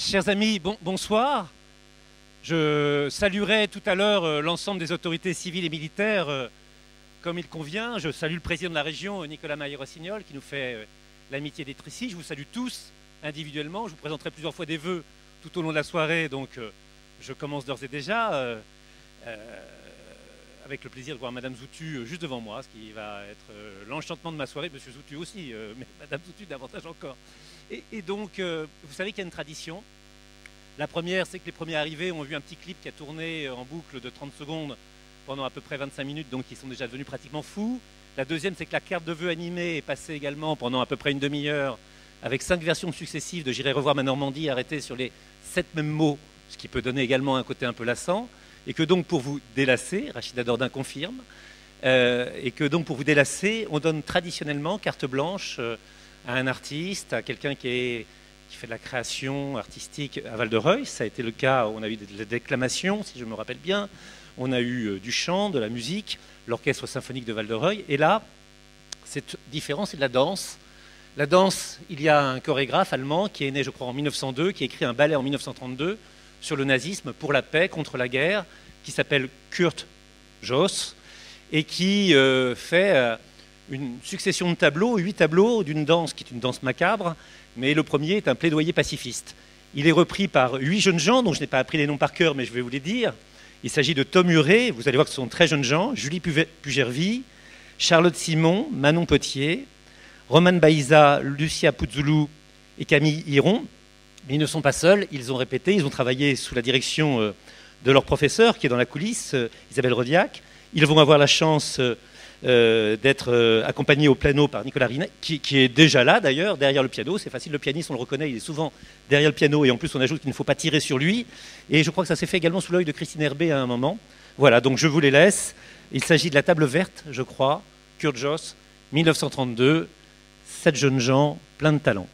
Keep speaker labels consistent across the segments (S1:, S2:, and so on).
S1: Chers amis, bonsoir. Je saluerai tout à l'heure l'ensemble des autorités civiles et militaires comme il convient. Je salue le président de la région, Nicolas Maillé-Rossignol, qui nous fait l'amitié d'être ici. Je vous salue tous individuellement. Je vous présenterai plusieurs fois des vœux tout au long de la soirée, donc je commence d'ores et déjà avec le plaisir de voir Madame Zoutu juste devant moi, ce qui va être l'enchantement de ma soirée. Monsieur Zoutu aussi, mais Madame Zoutu davantage encore. Et donc, vous savez qu'il y a une tradition. La première, c'est que les premiers arrivés ont vu un petit clip qui a tourné en boucle de 30 secondes pendant à peu près 25 minutes, donc ils sont déjà devenus pratiquement fous. La deuxième, c'est que la carte de vœux animée est passée également pendant à peu près une demi-heure, avec 5 versions successives de J'irai revoir ma Normandie, arrêtées sur les 7 mêmes mots, ce qui peut donner également un côté un peu lassant. Et que donc pour vous délasser, Rachida Dordain confirme, et que donc pour vous délasser, on donne traditionnellement carte blanche à un artiste, à quelqu'un qui fait de la création artistique à Val-de-Reuil. Ça a été le cas, on a eu des déclamations, si je me rappelle bien. On a eu du chant, de la musique, l'orchestre symphonique de Val-de-Reuil. Et là, c'est différent, c'est de la danse. La danse, il y a un chorégraphe allemand qui est né, je crois, en 1902, qui a écrit un ballet en 1932 sur le nazisme, pour la paix, contre la guerre, qui s'appelle Kurt Joss, et qui fait une succession de tableaux, 8 tableaux d'une danse qui est une danse macabre, mais le premier est un plaidoyer pacifiste. Il est repris par 8 jeunes gens, dont je n'ai pas appris les noms par cœur, mais je vais vous les dire. Il s'agit de Tom Huré, vous allez voir que ce sont très jeunes gens, Julie Pugerville, Charlotte Simon, Manon Potier, Romane Baïza, Lucia Puzzoulou et Camille Hiron. Mais ils ne sont pas seuls, ils ont répété, ils ont travaillé sous la direction de leur professeur qui est dans la coulisse, Isabelle Rodiac. Ils vont avoir la chance d'être accompagnés au piano par Nicolas Rinet, qui est déjà là d'ailleurs, derrière le piano. C'est facile, le pianiste, on le reconnaît, il est souvent derrière le piano, et en plus on ajoute qu'il ne faut pas tirer sur lui. Et je crois que ça s'est fait également sous l'œil de Christine Herbé à un moment. Voilà, donc je vous les laisse. Il s'agit de la table verte, je crois, Kurt Joss, 1932, 7 jeunes gens, plein de talent.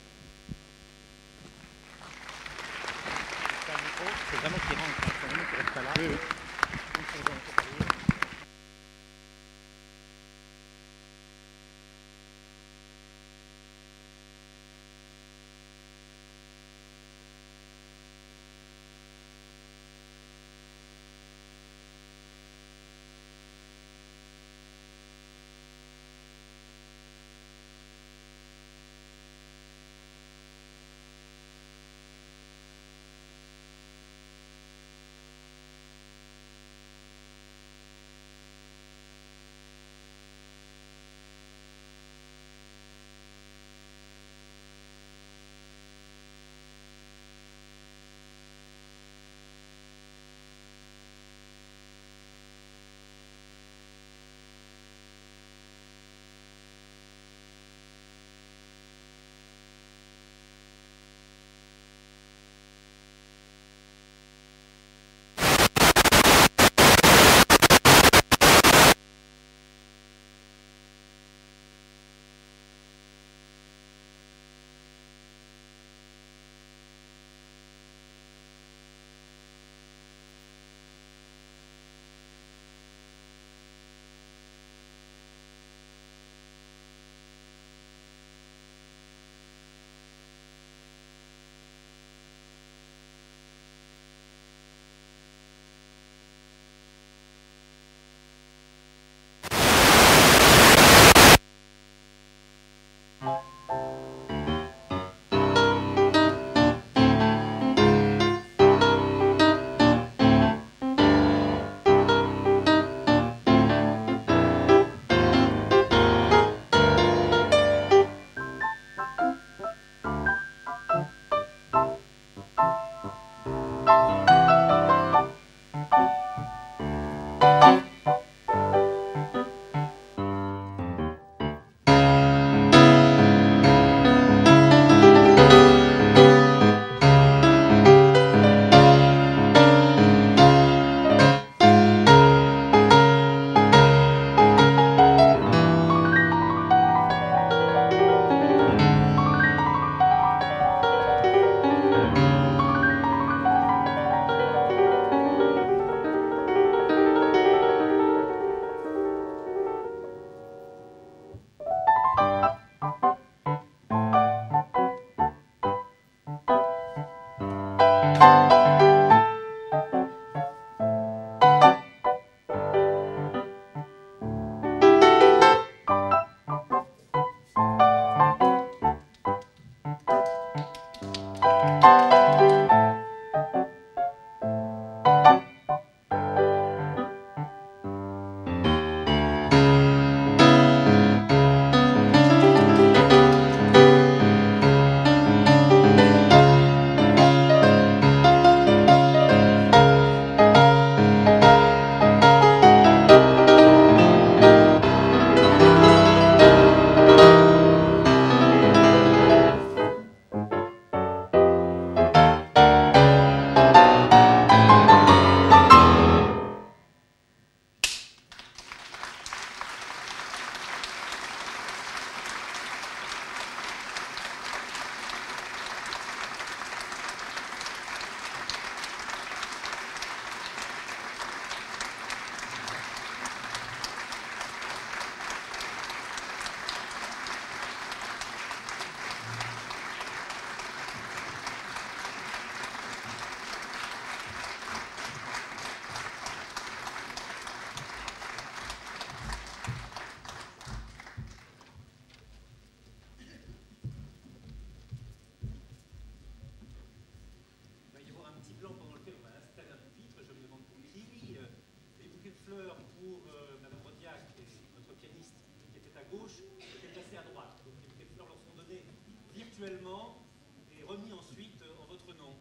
S1: Et remis ensuite en votre nom.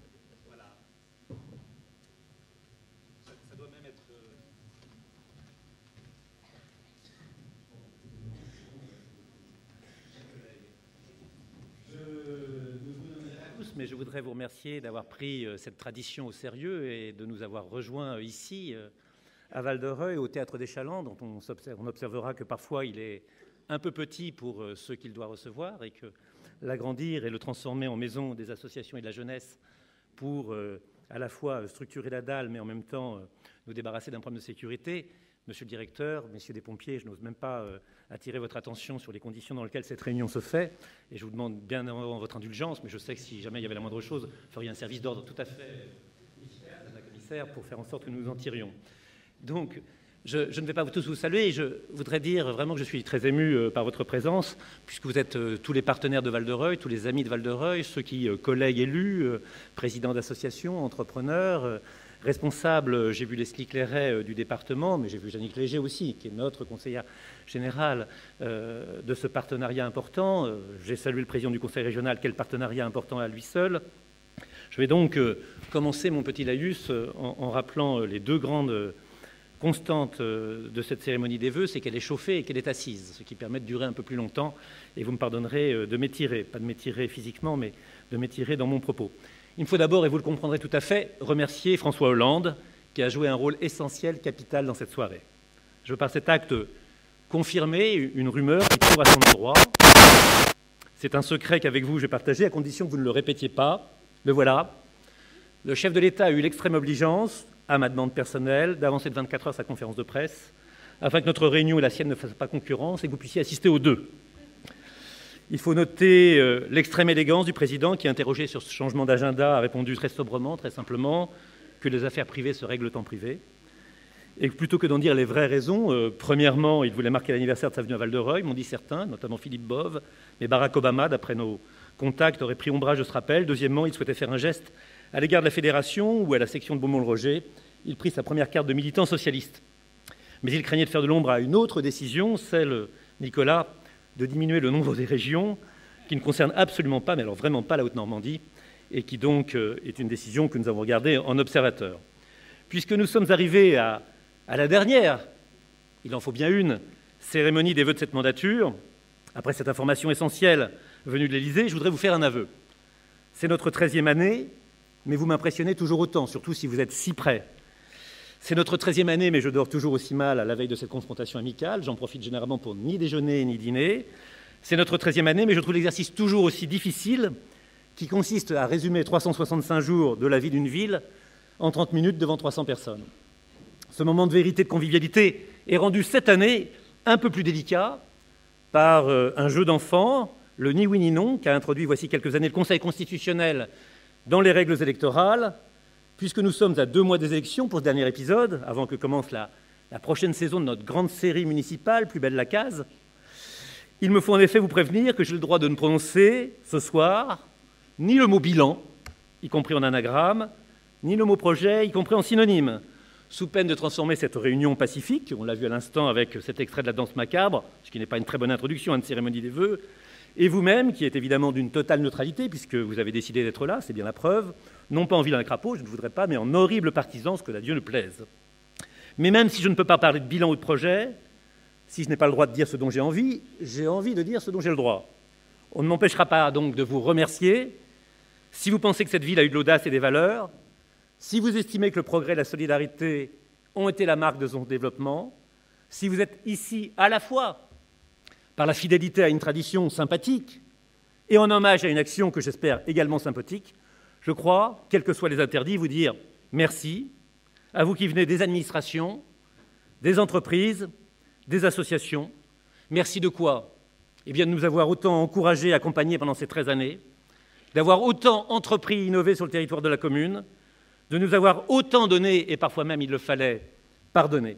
S1: Voilà. Ça doit même être... Je ne vous nommerai pas tous, mais je voudrais vous remercier d'avoir pris cette tradition au sérieux et de nous avoir rejoints ici, à Val-de-Reuil, au Théâtre des Chalands, dont on observera que parfois il est un peu petit pour ceux qu'il doit recevoir et que l'agrandir et le transformer en maison des associations et de la jeunesse pour à la fois structurer la dalle, mais en même temps nous débarrasser d'un problème de sécurité. Monsieur le directeur, messieurs des pompiers, je n'ose même pas attirer votre attention sur les conditions dans lesquelles cette réunion se fait, et je vous demande bien avant votre indulgence, mais je sais que si jamais il y avait la moindre chose, vous feriez un service d'ordre tout à fait efficace, Madame la commissaire, pour faire en sorte que nous nous en tirions. Donc, je ne vais pas tous vous saluer. Je voudrais dire vraiment que je suis très ému par votre présence, puisque vous êtes tous les partenaires de Val-de-Reuil, tous les amis de Val-de-Reuil, ceux qui, collègues élus, présidents d'associations, entrepreneurs, responsables, j'ai vu Leslie Clairet du département, mais j'ai vu Jannick Léger aussi, qui est notre conseillère générale de ce partenariat important. J'ai salué le président du conseil régional, quel partenariat important à lui seul. Je vais donc commencer mon petit laïus en rappelant les deux grandes constante de cette cérémonie des vœux, c'est qu'elle est chauffée et qu'elle est assise, ce qui permet de durer un peu plus longtemps. Et vous me pardonnerez de m'étirer, pas de m'étirer physiquement, mais de m'étirer dans mon propos. Il me faut d'abord, et vous le comprendrez tout à fait, remercier François Hollande, qui a joué un rôle essentiel, capital dans cette soirée. Je veux par cet acte confirmer une rumeur qui court à son endroit. C'est un secret qu'avec vous je vais partager, à condition que vous ne le répétiez pas. Le voilà. Le chef de l'État a eu l'extrême obligeance, à ma demande personnelle, d'avancer de 24 heures sa conférence de presse, afin que notre réunion et la sienne ne fassent pas concurrence et que vous puissiez assister aux deux. Il faut noter l'extrême élégance du président qui, interrogé sur ce changement d'agenda, a répondu très sobrement, très simplement, que les affaires privées se règlent en privé. Et plutôt que d'en dire les vraies raisons, premièrement, il voulait marquer l'anniversaire de sa venue à Val-de-Reuil, m'ont dit certains, notamment Philippe Bove, mais Barack Obama, d'après nos contacts, aurait pris ombrage de ce rappel. Deuxièmement, il souhaitait faire un geste à l'égard de la fédération ou à la section de Beaumont-le-Roger. Il prit sa première carte de militant socialiste. Mais il craignait de faire de l'ombre à une autre décision, celle, Nicolas, de diminuer le nombre des régions, qui ne concerne absolument pas, mais alors vraiment pas la Haute-Normandie, et qui donc est une décision que nous avons regardée en observateur. Puisque nous sommes arrivés à la dernière, il en faut bien une, cérémonie des vœux de cette mandature, après cette information essentielle venue de l'Élysée, je voudrais vous faire un aveu. C'est notre 13e année, mais vous m'impressionnez toujours autant, surtout si vous êtes si près. C'est notre 13e année, mais je dors toujours aussi mal à la veille de cette confrontation amicale. J'en profite généralement pour ni déjeuner ni dîner. C'est notre 13e année, mais je trouve l'exercice toujours aussi difficile, qui consiste à résumer 365 jours de la vie d'une ville en 30 minutes devant 300 personnes. Ce moment de vérité, de convivialité est rendu cette année un peu plus délicat par un jeu d'enfants, le ni oui ni non, qu'a introduit voici quelques années le Conseil constitutionnel dans les règles électorales, puisque nous sommes à 2 mois des élections pour ce dernier épisode, avant que commence la prochaine saison de notre grande série municipale, Plus belle la case, il me faut en effet vous prévenir que j'ai le droit de ne prononcer ce soir ni le mot bilan, y compris en anagramme, ni le mot projet, y compris en synonyme, sous peine de transformer cette réunion pacifique, on l'a vu à l'instant avec cet extrait de la danse macabre, ce qui n'est pas une très bonne introduction à une cérémonie des vœux, et vous-même, qui êtes évidemment d'une totale neutralité, puisque vous avez décidé d'être là, c'est bien la preuve, non pas en vilain crapaud, je ne voudrais pas, mais en horrible partisan, ce que la Dieu ne plaise. Mais même si je ne peux pas parler de bilan ou de projet, si je n'ai pas le droit de dire ce dont j'ai envie de dire ce dont j'ai le droit. On ne m'empêchera pas donc de vous remercier si vous pensez que cette ville a eu de l'audace et des valeurs, si vous estimez que le progrès et la solidarité ont été la marque de son développement, si vous êtes ici à la fois par la fidélité à une tradition sympathique et en hommage à une action que j'espère également sympathique, je crois, quels que soient les interdits, vous dire merci à vous qui venez des administrations, des entreprises, des associations. Merci de quoi? Eh bien, de nous avoir autant encouragés et accompagnés pendant ces 13 années, d'avoir autant entrepris et innové sur le territoire de la commune, de nous avoir autant donné, et parfois même, il le fallait, pardonné.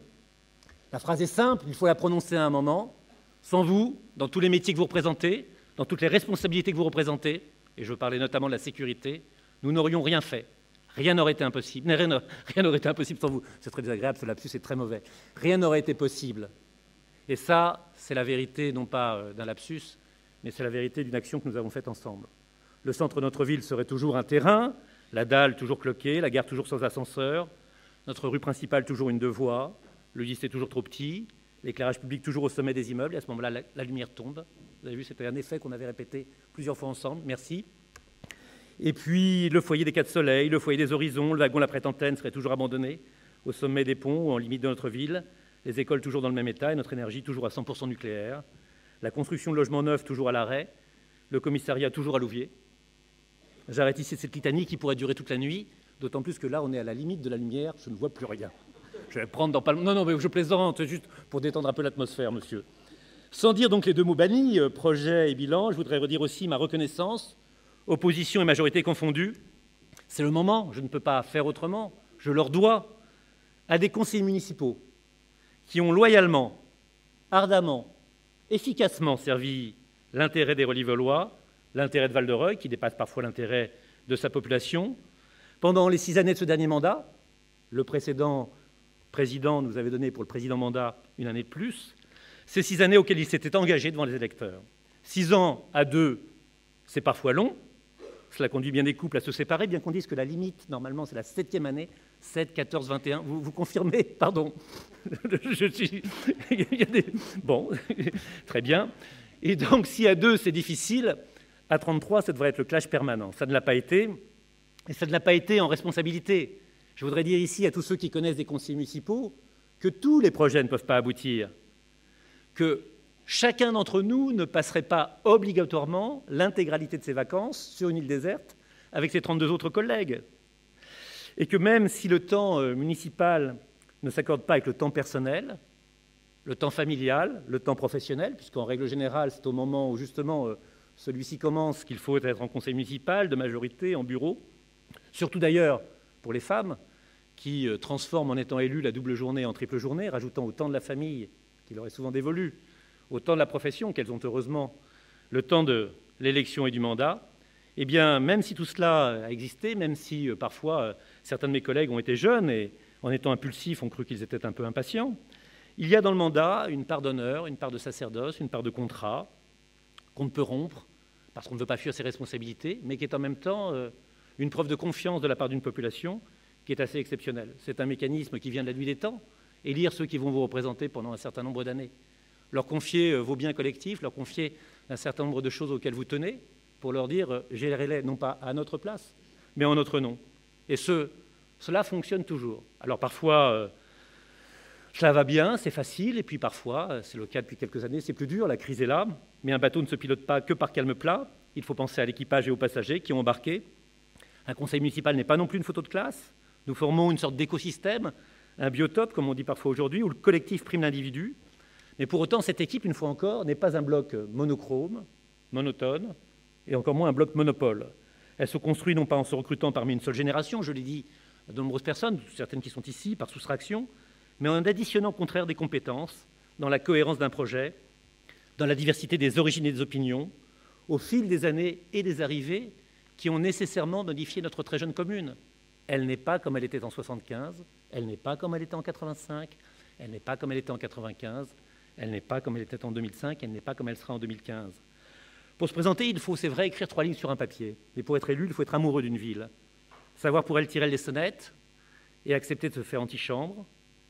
S1: La phrase est simple, il faut la prononcer à un moment. Sans vous, dans tous les métiers que vous représentez, dans toutes les responsabilités que vous représentez, et je veux parler notamment de la sécurité, nous n'aurions rien fait. Rien n'aurait été impossible. Rien n'aurait été impossible sans vous. C'est très désagréable, ce lapsus est très mauvais. Rien n'aurait été possible. Et ça, c'est la vérité, non pas d'un lapsus, mais c'est la vérité d'une action que nous avons faite ensemble. Le centre de notre ville serait toujours un terrain, la dalle toujours cloquée, la gare toujours sans ascenseur, notre rue principale toujours une 2 voies, le lycée toujours trop petit, l'éclairage public toujours au sommet des immeubles, et à ce moment-là, la lumière tombe. Vous avez vu, c'était un effet qu'on avait répété plusieurs fois ensemble, merci. Et puis, le foyer des 4 soleils, le foyer des horizons, le wagon La Prête-Antenne serait toujours abandonné, au sommet des ponts ou en limite de notre ville, les écoles toujours dans le même état et notre énergie toujours à 100% nucléaire, la construction de logements neufs toujours à l'arrêt, le commissariat toujours à Louviers. J'arrête ici cette litanie qui pourrait durer toute la nuit, d'autant plus que là, on est à la limite de la lumière, je ne vois plus rien. Je vais prendre dans pas... Non, mais je plaisante, juste pour détendre un peu l'atmosphère, monsieur. Sans dire donc les 2 mots bannis, projet et bilan, je voudrais redire aussi ma reconnaissance, opposition et majorité confondues. C'est le moment, je ne peux pas faire autrement, je leur dois, à des conseillers municipaux qui ont loyalement, ardemment, efficacement servi l'intérêt des Relivelois, l'intérêt de Val-de-Reuil, qui dépasse parfois l'intérêt de sa population. Pendant les 6 années de ce dernier mandat, le précédent président nous avait donné pour le président mandat 1 année de plus, ces 6 années auxquelles il s'était engagé devant les électeurs. 6 ans à 2, c'est parfois long, cela conduit bien des couples à se séparer, bien qu'on dise que la limite, normalement, c'est la 7e année, 7, 14, 21. Vous confirmez? Pardon. Je suis... Bon, très bien. Et donc, si à 2, c'est difficile, à 33, ça devrait être le clash permanent. Ça ne l'a pas été, et ça ne l'a pas été en responsabilité. Je voudrais dire ici à tous ceux qui connaissent des conseillers municipaux que tous les projets ne peuvent pas aboutir, que chacun d'entre nous ne passerait pas obligatoirement l'intégralité de ses vacances sur une île déserte avec ses 32 autres collègues. Et que même si le temps municipal ne s'accorde pas avec le temps personnel, le temps familial, le temps professionnel, puisqu'en règle générale, c'est au moment où justement celui-ci commence qu'il faut être en conseil municipal, de majorité, en bureau. Surtout d'ailleurs pour les femmes qui transforment en étant élues la double journée en triple journée, rajoutant au temps de la famille qui leur est souvent dévolu, au temps de la profession, qu'elles ont heureusement le temps de l'élection et du mandat, eh bien, même si tout cela a existé, même si parfois certains de mes collègues ont été jeunes et, en étant impulsifs, ont cru qu'ils étaient un peu impatients, il y a dans le mandat une part d'honneur, une part de sacerdoce, une part de contrat qu'on ne peut rompre parce qu'on ne veut pas fuir ses responsabilités, mais qui est en même temps une preuve de confiance de la part d'une population qui est assez exceptionnelle. C'est un mécanisme qui vient de la nuit des temps, élire ceux qui vont vous représenter pendant un certain nombre d'années. Leur confier vos biens collectifs, leur confier un certain nombre de choses auxquelles vous tenez, pour leur dire « gérez-les non pas à notre place, mais en notre nom ». Et cela fonctionne toujours. Alors parfois, cela va bien, c'est facile, et puis parfois, c'est le cas depuis quelques années, c'est plus dur, la crise est là, mais un bateau ne se pilote pas que par calme plat, il faut penser à l'équipage et aux passagers qui ont embarqué. Un conseil municipal n'est pas non plus une photo de classe, nous formons une sorte d'écosystème, un biotope, comme on dit parfois aujourd'hui, où le collectif prime l'individu. Mais pour autant, cette équipe, une fois encore, n'est pas un bloc monochrome, monotone, et encore moins un bloc monopole. Elle se construit non pas en se recrutant parmi une seule génération, je l'ai dit à de nombreuses personnes, certaines qui sont ici, par soustraction, mais en additionnant au contraire des compétences, dans la cohérence d'un projet, dans la diversité des origines et des opinions, au fil des années et des arrivées qui ont nécessairement modifié notre très jeune commune. Elle n'est pas comme elle était en 75, elle n'est pas comme elle était en 85, elle n'est pas comme elle était en 95, elle n'est pas comme elle était en 2005, elle n'est pas comme elle sera en 2015. Pour se présenter, il faut, c'est vrai, écrire 3 lignes sur un papier. Mais pour être élu, il faut être amoureux d'une ville. Savoir pour elle tirer les sonnettes et accepter de se faire antichambre,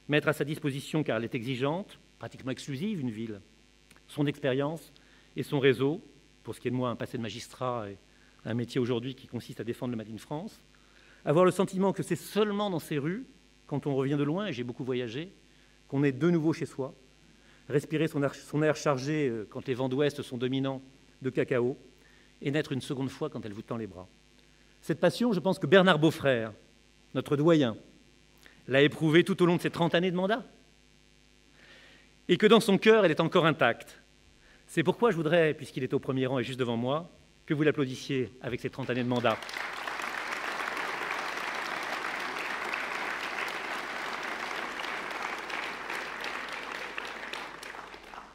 S1: mettre à sa disposition, car elle est exigeante, pratiquement exclusive, une ville, son expérience et son réseau, pour ce qui est de moi, un passé de magistrat et un métier aujourd'hui qui consiste à défendre le Made in France, avoir le sentiment que c'est seulement dans ces rues, quand on revient de loin, et j'ai beaucoup voyagé, qu'on est de nouveau chez soi, respirer son air chargé quand les vents d'ouest sont dominants de cacao, et naître une seconde fois quand elle vous tend les bras. Cette passion, je pense que Bernard Beaufrère, notre doyen, l'a éprouvée tout au long de ses 30 années de mandat, et que dans son cœur, elle est encore intacte. C'est pourquoi je voudrais, puisqu'il est au premier rang et juste devant moi, que vous l'applaudissiez avec ses 30 années de mandat.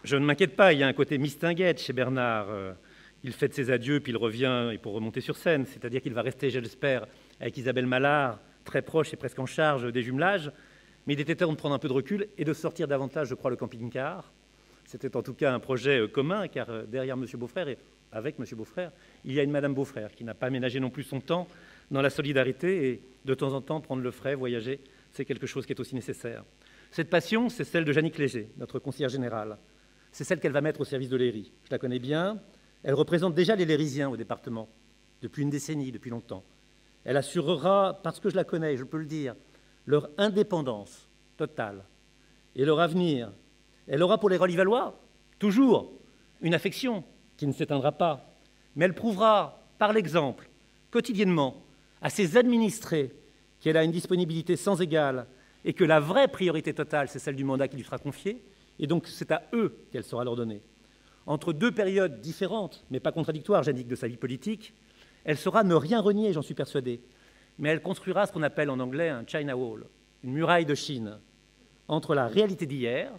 S1: Je ne m'inquiète pas, il y a un côté mistinguette chez Bernard. Il fête ses adieux, puis il revient et pour remonter sur scène. C'est-à-dire qu'il va rester, je l'espère, avec Isabelle Mallard, très proche et presque en charge des jumelages. Mais il était temps de prendre un peu de recul et de sortir davantage, je crois, le camping-car. C'était en tout cas un projet commun, car derrière M. Beaufrère et avec M. Beaufrère, il y a une Madame Beaufrère qui n'a pas ménagé non plus son temps dans la solidarité et de temps en temps prendre le frais, voyager, c'est quelque chose qui est aussi nécessaire. Cette passion, c'est celle de Jannick Léger, notre conseillère générale. C'est celle qu'elle va mettre au service de l'Héry. Je la connais bien. Elle représente déjà les Lérisiens au département, depuis une décennie, depuis longtemps. Elle assurera, parce que je la connais, je peux le dire, leur indépendance totale et leur avenir. Elle aura pour les Relis-Valois, toujours, une affection qui ne s'éteindra pas. Mais elle prouvera, par l'exemple, quotidiennement, à ses administrés qu'elle a une disponibilité sans égale et que la vraie priorité totale, c'est celle du mandat qui lui sera confié, et donc c'est à eux qu'elle saura leur donner. Entre 2 périodes différentes, mais pas contradictoires, Jannick, de sa vie politique, elle saura ne rien renier, j'en suis persuadé, mais elle construira ce qu'on appelle en anglais un China Wall, une muraille de Chine, entre la réalité d'hier,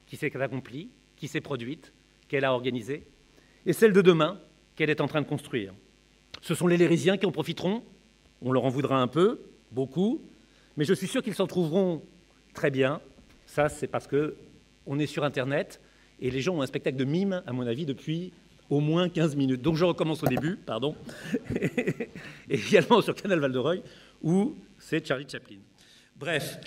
S1: qui s'est accomplie, qui s'est produite, qu'elle a organisée, et celle de demain, qu'elle est en train de construire. Ce sont les Lérisiens qui en profiteront, on leur en voudra un peu, beaucoup, mais je suis sûr qu'ils s'en trouveront très bien. Ça, c'est parce qu'on est sur Internet, et les gens ont un spectacle de mime, à mon avis, depuis au moins 15 minutes. Donc je recommence au début, pardon, et également sur Canal Val-de-Reuil, où c'est Charlie Chaplin. Bref,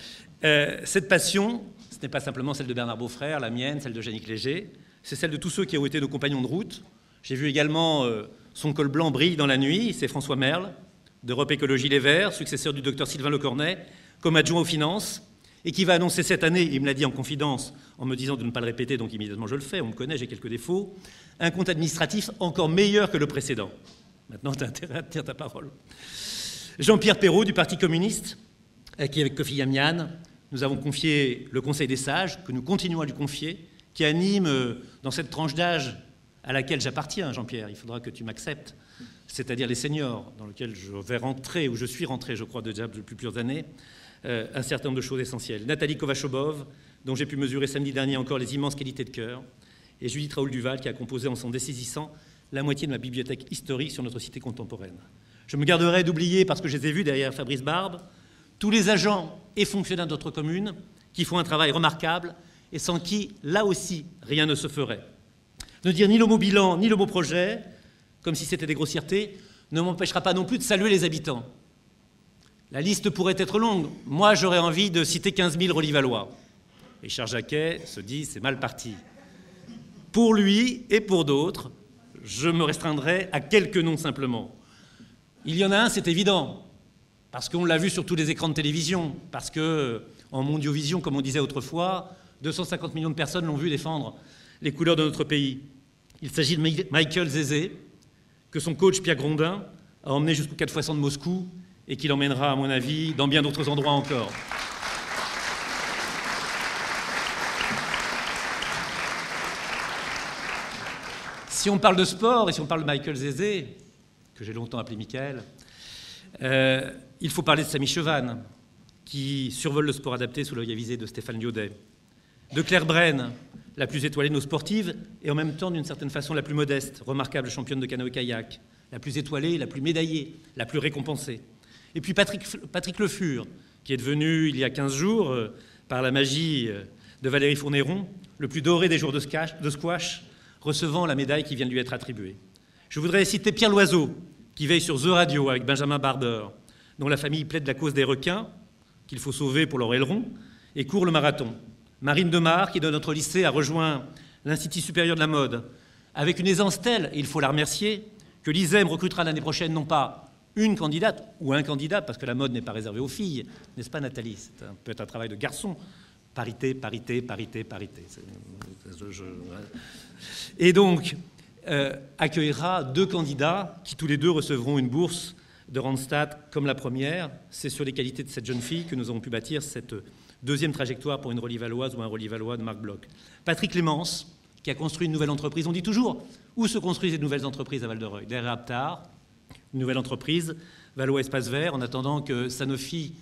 S1: cette passion, ce n'est pas simplement celle de Bernard Beaufrère, la mienne, celle de Jannick Léger, c'est celle de tous ceux qui ont été nos compagnons de route. J'ai vu également son col blanc brille dans la nuit, c'est François Merle, d'Europe Écologie Les Verts, successeur du docteur Sylvain Lecornet, comme adjoint aux finances, et qui va annoncer cette année, il me l'a dit en confidence, en me disant de ne pas le répéter, donc immédiatement je le fais, on me connaît, j'ai quelques défauts, un compte administratif encore meilleur que le précédent. Maintenant, tu as intérêt à tenir ta parole. Jean-Pierre Perrault, du Parti communiste, qui, avec Kofi Yamyan, nous avons confié le Conseil des sages, que nous continuons à lui confier, qui anime, dans cette tranche d'âge à laquelle j'appartiens, Jean-Pierre, il faudra que tu m'acceptes, c'est-à-dire les seniors, dans lesquels je vais rentrer, ou je suis rentré, je crois, déjà depuis plusieurs années, un certain nombre de choses essentielles. Nathalie Kovachobov, dont j'ai pu mesurer samedi dernier encore les immenses qualités de cœur, et Judith Raoul-Duval, qui a composé en son dessaisissant la moitié de ma bibliothèque historique sur notre cité contemporaine. Je me garderai d'oublier, parce que je les ai vus derrière Fabrice Barbe, tous les agents et fonctionnaires de notre commune qui font un travail remarquable et sans qui, là aussi, rien ne se ferait. Ne dire ni le mot bilan, ni le mot projet, comme si c'était des grossièretés, ne m'empêchera pas non plus de saluer les habitants. La liste pourrait être longue. Moi, j'aurais envie de citer 15 000 Relis-Valois. Et Charles Jacquet se dit, c'est mal parti. Pour lui et pour d'autres, je me restreindrai à quelques noms simplement. Il y en a un, c'est évident, parce qu'on l'a vu sur tous les écrans de télévision, parce que, en mondiovision, comme on disait autrefois, 250 millions de personnes l'ont vu défendre les couleurs de notre pays. Il s'agit de Michael Zézé, que son coach Pierre Grondin a emmené jusqu'au 4x100 de Moscou et qui l'emmènera, à mon avis, dans bien d'autres endroits encore. Si on parle de sport et si on parle de Michael Zézé,
S2: que j'ai longtemps appelé Michael. Il faut parler de Samy Chevannes, qui survole le sport adapté sous l'œil avisé de Stéphane Liodet. De Claire Brenne, la plus étoilée de nos sportives, et en même temps, d'une certaine façon, la plus modeste, remarquable championne de canoë-kayak, la plus étoilée, la plus médaillée, la plus récompensée. Et puis Patrick Le Fur, qui est devenu, il y a 15 jours, par la magie de Valérie Fournéron, le plus doré des jours de squash, recevant la médaille qui vient de lui être attribuée. Je voudrais citer Pierre Loiseau, qui veille sur The Radio avec Benjamin Barber, dont la famille plaide la cause des requins, qu'il faut sauver pour leur aileron, et court le marathon. Marine Demar, qui dans notre lycée a rejoint l'Institut supérieur de la mode, avec une aisance telle, et il faut la remercier, que l'ISEM recrutera l'année prochaine non pas une candidate ou un candidat, parce que la mode n'est pas réservée aux filles, n'est-ce pas Nathalie? C'est peut-être un travail de garçon. Parité, parité, parité, parité. Et donc, accueillera 2 candidats qui tous les 2 recevront une bourse de Randstad comme la première. C'est sur les qualités de cette jeune fille que nous avons pu bâtir cette deuxième trajectoire pour une Relie-Valloise ou un Relie-Vallois de Marc Bloch. Patrick Clémence, qui a construit une nouvelle entreprise. On dit toujours, où se construisent les nouvelles entreprises à Val-de-Reuil? Derrière Aptar, une nouvelle entreprise, Vallois Espace Vert, en attendant que Sanofi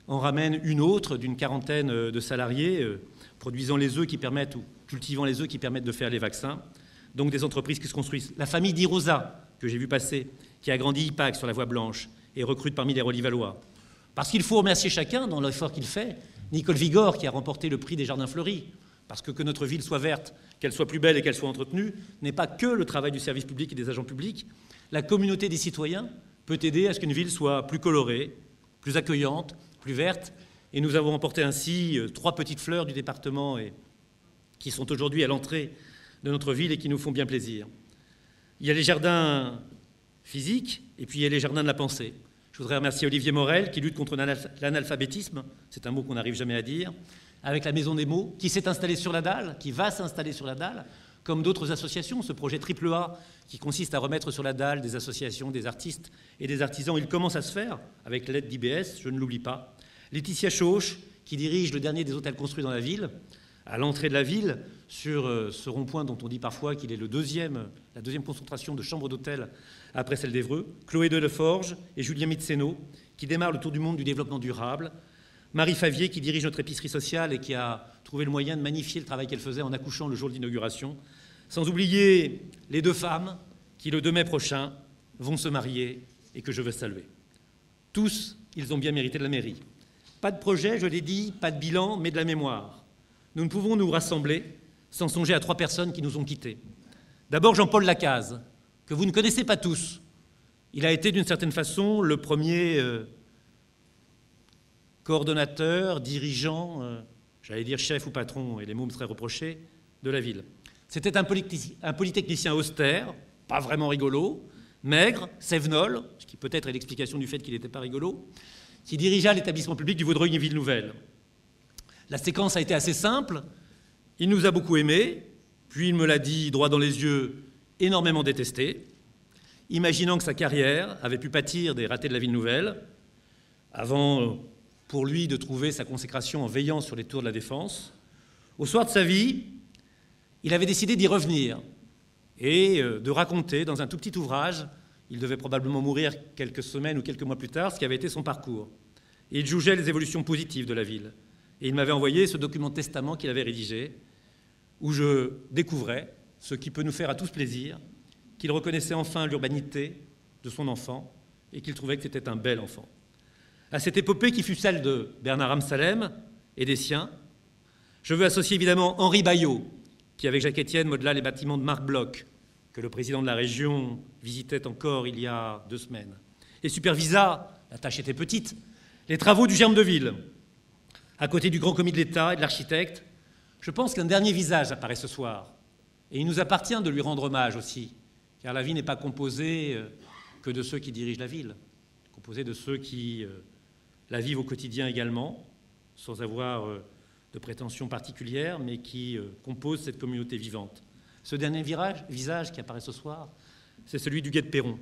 S2: en ramène une autre d'une 40aine de salariés, produisant les œufs qui permettent, ou cultivant les œufs qui permettent de faire les vaccins. Donc des entreprises qui se construisent. La famille d'Irosa, que j'ai vu passer, qui a grandi IPAC sur la Voie Blanche et recrute parmi les Relie-Vallois. Parce qu'il faut remercier chacun dans l'effort qu'il fait. Nicole Vigor, qui a remporté le prix des Jardins Fleuris. Parce que notre ville soit verte, qu'elle soit plus belle et qu'elle soit entretenue, n'est pas que le travail du service public et des agents publics. La communauté des citoyens peut aider à ce qu'une ville soit plus colorée, plus accueillante, plus verte. Et nous avons emporté ainsi 3 petites fleurs du département qui sont aujourd'hui à l'entrée de notre ville et qui nous font bien plaisir. Il y a les jardins physiques et puis il y a les jardins de la pensée. Je voudrais remercier Olivier Morel qui lutte contre l'analphabétisme, c'est un mot qu'on n'arrive jamais à dire, avec la Maison des mots, qui s'est installée sur la dalle, qui va s'installer sur la dalle, comme d'autres associations. Ce projet AAA qui consiste à remettre sur la dalle des associations, des artistes et des artisans, il commence à se faire avec l'aide d'IBS, je ne l'oublie pas. Laetitia Chauche, qui dirige le dernier des hôtels construits dans la ville, à l'entrée de la ville, sur ce rond-point dont on dit parfois qu'il est la deuxième concentration de chambres d'hôtel après celle d'Évreux. Chloé Deleforge et Julien Mitseno, qui démarrent le tour du monde du développement durable. Marie Favier, qui dirige notre épicerie sociale et qui a trouvé le moyen de magnifier le travail qu'elle faisait en accouchant le jour de l'inauguration. Sans oublier les 2 femmes qui, le 2 mai prochain, vont se marier et que je veux saluer. Tous, ils ont bien mérité de la mairie. Pas de projet, je l'ai dit, pas de bilan, mais de la mémoire. Nous ne pouvons nous rassembler sans songer à 3 personnes qui nous ont quittés. D'abord, Jean-Paul Lacaze, que vous ne connaissez pas tous. Il a été, d'une certaine façon, le premier coordonnateur, dirigeant, j'allais dire chef ou patron, et les mots me seraient reprochés, de la ville. C'était un polytechnicien austère, pas vraiment rigolo, maigre, sévenol, ce qui peut-être est l'explication du fait qu'il n'était pas rigolo, qui dirigea l'établissement public du Vaudreuil et Ville Nouvelle. La séquence a été assez simple. Il nous a beaucoup aimés, puis il me l'a dit droit dans les yeux, énormément détesté, imaginant que sa carrière avait pu pâtir des ratés de la Ville Nouvelle, avant, pour lui, de trouver sa consécration en veillant sur les tours de la Défense. Au soir de sa vie, il avait décidé d'y revenir et de raconter dans un tout petit ouvrage, il devait probablement mourir quelques semaines ou quelques mois plus tard, ce qui avait été son parcours. Et il jugeait les évolutions positives de la ville. Et il m'avait envoyé ce document testament qu'il avait rédigé, où je découvrais ce qui peut nous faire à tous plaisir, qu'il reconnaissait enfin l'urbanité de son enfant et qu'il trouvait que c'était un bel enfant. À cette épopée qui fut celle de Bernard Amsalem et des siens, je veux associer évidemment Henri Bayot, qui avec Jacques Etienne modela les bâtiments de Marc Bloch, que le président de la région visitait encore il y a 2 semaines, et supervisa, la tâche était petite, les travaux du Germe de Ville, à côté du grand commis de l'État et de l'architecte. Je pense qu'un dernier visage apparaît ce soir, et il nous appartient de lui rendre hommage aussi, car la vie n'est pas composée que de ceux qui dirigent la ville, composée de ceux qui la vivent au quotidien également, sans avoir de prétention particulière, mais qui composent cette communauté vivante. Ce dernier visage qui apparaît ce soir, c'est celui du guet de Perron,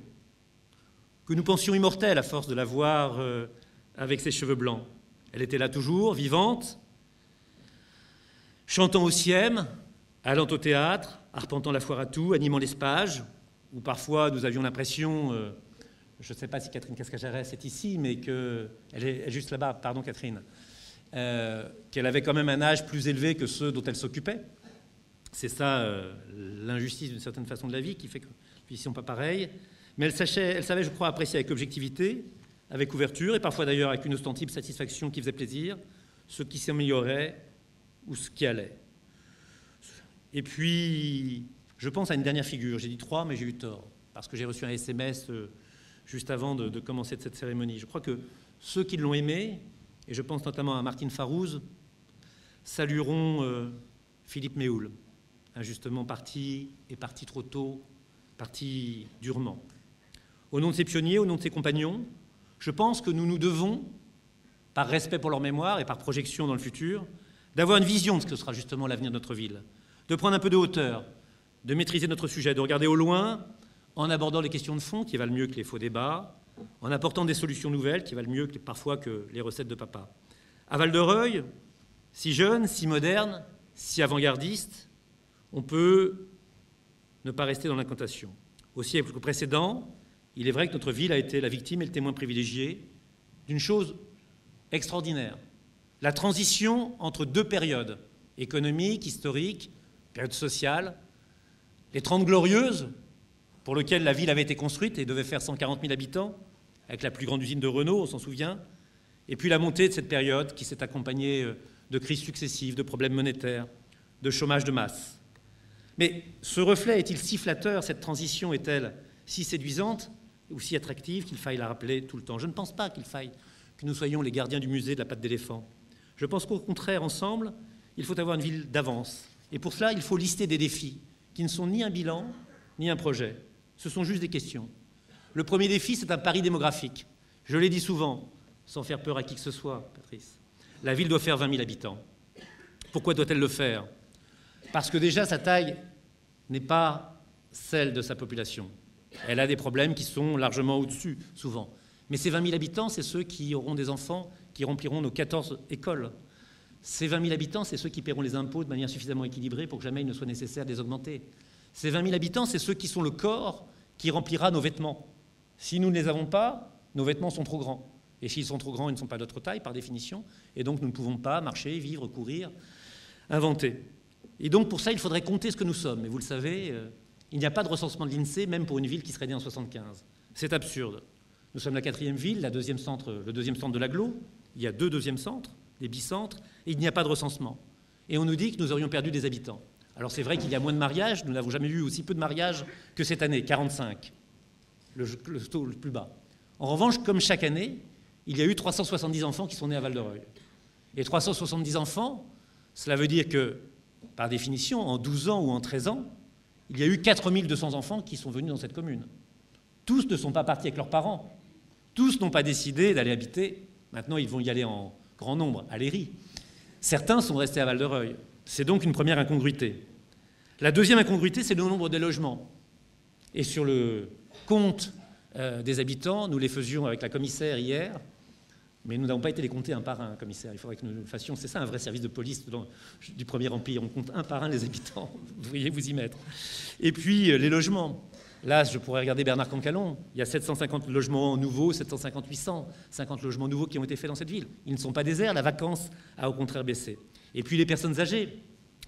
S2: que nous pensions immortel à force de la voir avec ses cheveux blancs. Elle était là toujours, vivante, chantant au Siem, allant au théâtre, arpentant la foire à tout, animant l'Espage, où parfois nous avions l'impression je ne sais pas si Catherine Cascajarès est ici, mais qu'elle est juste là-bas, pardon Catherine, qu'elle avait quand même un âge plus élevé que ceux dont elle s'occupait. C'est ça l'injustice d'une certaine façon de la vie qui fait que ils ne sont pas pareils. Mais elle savait, je crois, apprécier avec objectivité, avec ouverture, et parfois d'ailleurs avec une ostensible satisfaction qui faisait plaisir, ce qui s'améliorait ou ce qui allait. Et puis, je pense à une dernière figure. J'ai dit 3, mais j'ai eu tort, parce que j'ai reçu un SMS juste avant de commencer cette cérémonie. Je crois que ceux qui l'ont aimé, et je pense notamment à Martine Farouz, salueront Philippe Méhoul, injustement parti, et parti trop tôt, parti durement. Au nom de ses pionniers, au nom de ses compagnons, je pense que nous nous devons, par respect pour leur mémoire et par projection dans le futur, d'avoir une vision de ce que sera justement l'avenir de notre ville, de prendre un peu de hauteur, de maîtriser notre sujet, de regarder au loin, en abordant les questions de fond qui valent mieux que les faux débats, en apportant des solutions nouvelles qui valent mieux parfois que les recettes de papa. À Val-de-Reuil, si jeune, si moderne, si avant-gardiste, on peut ne pas rester dans l'incantation. Au siècle précédent, il est vrai que notre ville a été la victime et le témoin privilégié d'une chose extraordinaire, la transition entre 2 périodes, économiques, historiques, période sociale, les 30 glorieuses, pour lesquelles la ville avait été construite et devait faire 140 000 habitants, avec la plus grande usine de Renault, on s'en souvient, et puis la montée de cette période qui s'est accompagnée de crises successives, de problèmes monétaires, de chômage de masse. Mais ce reflet est-il si flatteur, cette transition est-elle si séduisante ou si attractive qu'il faille la rappeler tout le temps? Je ne pense pas qu'il faille que nous soyons les gardiens du musée de la patte d'éléphant. Je pense qu'au contraire, ensemble, il faut avoir une ville d'avance. Et pour cela, il faut lister des défis qui ne sont ni un bilan, ni un projet. Ce sont juste des questions. Le premier défi, c'est un pari démographique. Je l'ai dit souvent, sans faire peur à qui que ce soit, Patrice. La ville doit faire 20 000 habitants. Pourquoi doit-elle le faire? Parce que déjà, sa taille n'est pas celle de sa population. Elle a des problèmes qui sont largement au-dessus, souvent. Mais ces 20 000 habitants, c'est ceux qui auront des enfants, qui rempliront nos 14 écoles. Ces 20 000 habitants, c'est ceux qui paieront les impôts de manière suffisamment équilibrée pour que jamais il ne soit nécessaire de les augmenter. Ces 20 000 habitants, c'est ceux qui sont le corps qui remplira nos vêtements. Si nous ne les avons pas, nos vêtements sont trop grands. Et s'ils sont trop grands, ils ne sont pas de notre taille, par définition. Et donc, nous ne pouvons pas marcher, vivre, courir, inventer. Et donc, pour ça, il faudrait compter ce que nous sommes. Et vous le savez, il n'y a pas de recensement de l'INSEE, même pour une ville qui serait née en 1975. C'est absurde. Nous sommes la 4e ville, le deuxième centre de l'agglo. Il y a 2 deuxièmes centres, des bicentres, et il n'y a pas de recensement. Et on nous dit que nous aurions perdu des habitants. Alors c'est vrai qu'il y a moins de mariages, nous n'avons jamais eu aussi peu de mariages que cette année, 45, le taux le plus bas. En revanche, comme chaque année, il y a eu 370 enfants qui sont nés à Val-de-Reuil. Et 370 enfants, cela veut dire que, par définition, en 12 ans ou en 13 ans, il y a eu 4200 enfants qui sont venus dans cette commune. Tous ne sont pas partis avec leurs parents. Tous n'ont pas décidé d'aller habiter. Maintenant, ils vont y aller en grand nombre, à Léry. Certains sont restés à Val-de-Reuil. C'est donc une première incongruité. La deuxième incongruité, c'est le nombre des logements. Et sur le compte des habitants, nous les faisions avec la commissaire hier, mais nous n'avons pas été les compter un par un, commissaire. Il faudrait que nous le fassions. C'est ça un vrai service de police du Premier Empire. On compte un par un les habitants. Vous devriez vous y mettre. Et puis, les logements. Là, je pourrais regarder Bernard Cancalon. Il y a 750 logements nouveaux, 750, 850 logements nouveaux qui ont été faits dans cette ville. Ils ne sont pas déserts, la vacance a au contraire baissé. Et puis les personnes âgées.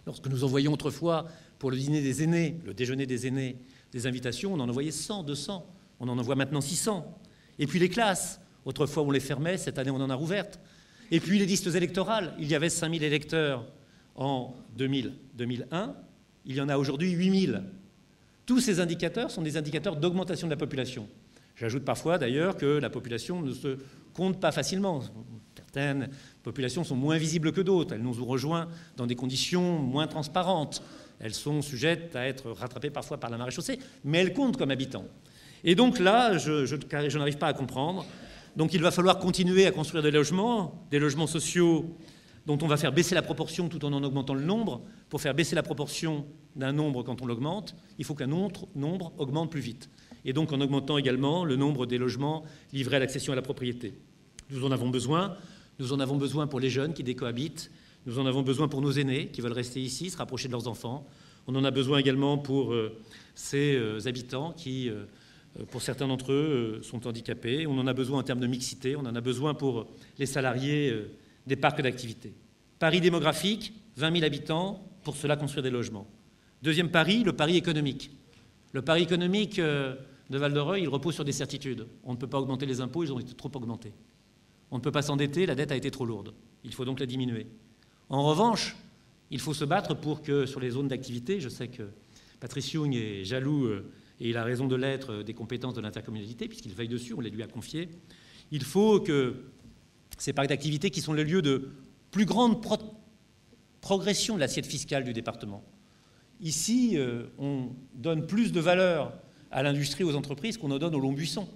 S2: Lorsque nous envoyions autrefois pour le dîner des aînés, le déjeuner des aînés, des invitations, on en envoyait 100, 200. On en envoie maintenant 600. Et puis les classes. Autrefois, on les fermait. Cette année, on en a rouvertes. Et puis les listes électorales. Il y avait 5000 électeurs en 2001. Il y en a aujourd'hui 8000. Tous ces indicateurs sont des indicateurs d'augmentation de la population. J'ajoute parfois d'ailleurs que la population ne se compte pas facilement. Certaines populations sont moins visibles que d'autres. Elles nous ont rejoints dans des conditions moins transparentes. Elles sont sujettes à être rattrapées parfois par la maréchaussée, mais elles comptent comme habitants. Et donc là, je n'arrive pas à comprendre. Donc il va falloir continuer à construire des logements sociaux dont on va faire baisser la proportion tout en augmentant le nombre. Pour faire baisser la proportion d'un nombre quand on l'augmente, il faut qu'un autre nombre augmente plus vite. Et donc en augmentant également le nombre des logements livrés à l'accession à la propriété. Nous en avons besoin. Nous en avons besoin pour les jeunes qui décohabitent. Nous en avons besoin pour nos aînés qui veulent rester ici, se rapprocher de leurs enfants. On en a besoin également pour ces habitants qui pour certains d'entre eux, sont handicapés. On en a besoin en termes de mixité, on en a besoin pour les salariés des parcs d'activité. Pari démographique, 20 000 habitants, pour cela construire des logements. Deuxième pari, le pari économique. Le pari économique de Val-de-Reuil, il repose sur des certitudes. On ne peut pas augmenter les impôts, ils ont été trop augmentés. On ne peut pas s'endetter, la dette a été trop lourde. Il faut donc la diminuer. En revanche, il faut se battre pour que sur les zones d'activité, je sais que Patrice Young est jaloux, et il a raison de l'être, des compétences de l'intercommunalité, puisqu'il veille dessus, on les lui a confiées. Il faut que ces parcs d'activité, qui sont le lieu de plus grande progression de l'assiette fiscale du département. Ici, on donne plus de valeur à l'industrie, aux entreprises, qu'on en donne au long buisson.